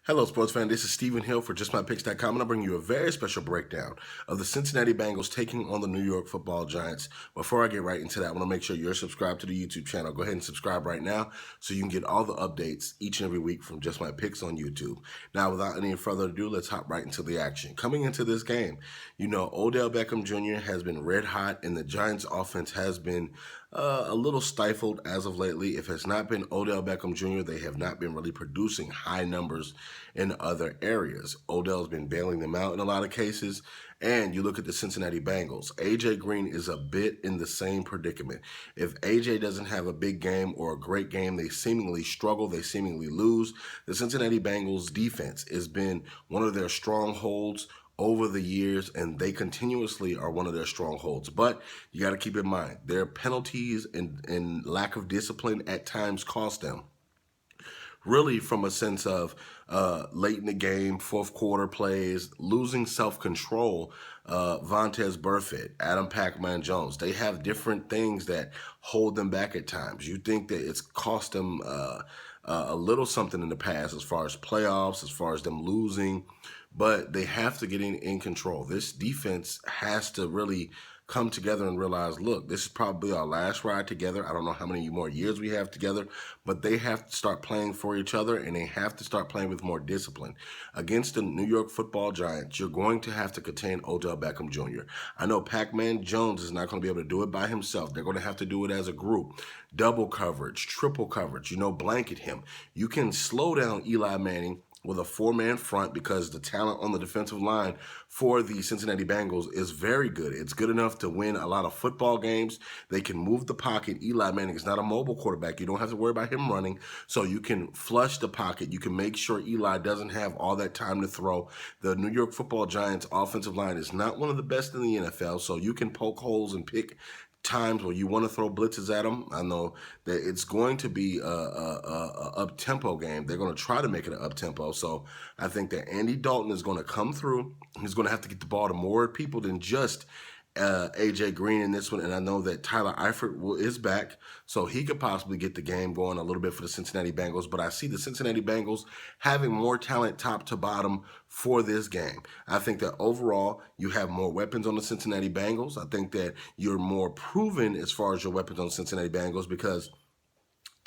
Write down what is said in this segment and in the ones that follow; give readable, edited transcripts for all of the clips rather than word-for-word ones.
Hello, sports fan. This is Stephen Hill for JustMyPicks.com, and I'm bringing you a very special breakdown of the Cincinnati Bengals taking on the New York Football Giants. Before I get right into that, I want to make sure you're subscribed to the YouTube channel. Go ahead and subscribe right now so you can get all the updates each and every week from Just My Picks on YouTube. Now, without any further ado, let's hop right into the action. Coming into this game, Odell Beckham Jr. has been red hot, and the Giants' offense has been a little stifled as of lately. If it's not been Odell Beckham Jr., they have not been really producing high numbers in other areas. Odell's been bailing them out in a lot of cases. And you look at the Cincinnati Bengals. A.J. Green is a bit in the same predicament. If A.J. doesn't have a big game or a great game, they seemingly struggle, they seemingly lose. The Cincinnati Bengals defense has been one of their strongholds over the years, and they continuously are one of their strongholds. But you got to keep in mind, their penalties and lack of discipline at times cost them. Really, from a sense of late in the game, fourth quarter plays, losing self-control, Vontaze Burfict, Adam Pac-Man Jones, they have different things that hold them back at times. You think that it's cost them a little something in the past as far as playoffs, as far as them losing, but they have to get in control. This defense has to really come together and realize, look, this is probably our last ride together. I don't know how many more years we have together, but they have to start playing for each other, and they have to start playing with more discipline. Against the New York Football Giants, you're going to have to contain Odell Beckham Jr. I know Pac-Man Jones is not going to be able to do it by himself. They're going to have to do it as a group. Double coverage, triple coverage, blanket him. You can slow down Eli Manning with a four-man front because the talent on the defensive line for the Cincinnati Bengals is very good. It's good enough to win a lot of football games. They can move the pocket. Eli Manning is not a mobile quarterback. You don't have to worry about him running, so you can flush the pocket. You can make sure Eli doesn't have all that time to throw. The New York Football Giants offensive line is not one of the best in the NFL, so you can poke holes and pick times where you want to throw blitzes at them. I know that it's going to be a up-tempo game. They're going to try to make it an up-tempo. So I think that Andy Dalton is going to come through. He's going to have to get the ball to more people than just A.J. Green in this one, and I know that Tyler Eifert is back, so he could possibly get the game going a little bit for the Cincinnati Bengals, but I see the Cincinnati Bengals having more talent top to bottom for this game. I think that overall, you have more weapons on the Cincinnati Bengals. I think that you're more proven as far as your weapons on the Cincinnati Bengals because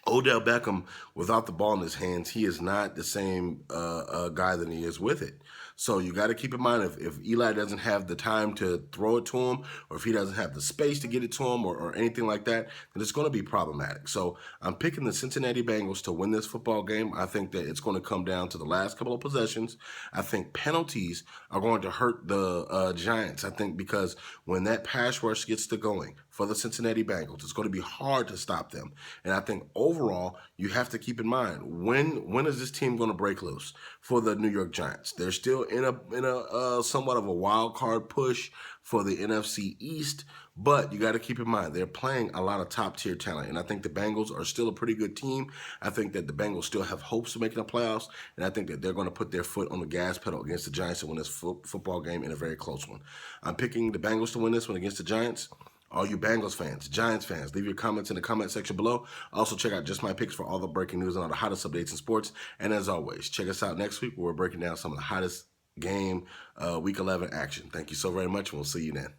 Odell Beckham, without the ball in his hands, he is not the same guy than he is with it. So you got to keep in mind if Eli doesn't have the time to throw it to him, or if he doesn't have the space to get it to him, or anything like that, then it's going to be problematic. So I'm picking the Cincinnati Bengals to win this football game. I think that it's going to come down to the last couple of possessions. I think penalties are going to hurt the Giants. I think because when that pass rush gets to going for the Cincinnati Bengals, it's going to be hard to stop them. And I think overall, you have to keep in mind, when is this team going to break loose for the New York Giants? They're still in a somewhat of a wild card push for the NFC East, but you got to keep in mind, they're playing a lot of top-tier talent, and I think the Bengals are still a pretty good team. I think that the Bengals still have hopes of making the playoffs, and I think that they're going to put their foot on the gas pedal against the Giants and win this football game in a very close one. I'm picking the Bengals to win this one against the Giants. All you Bengals fans, Giants fans, leave your comments in the comment section below. Also, check out Just My Picks for all the breaking news and all the hottest updates in sports. And as always, check us out next week where we're breaking down some of the hottest game Week 11 action. Thank you so very much, and we'll see you then.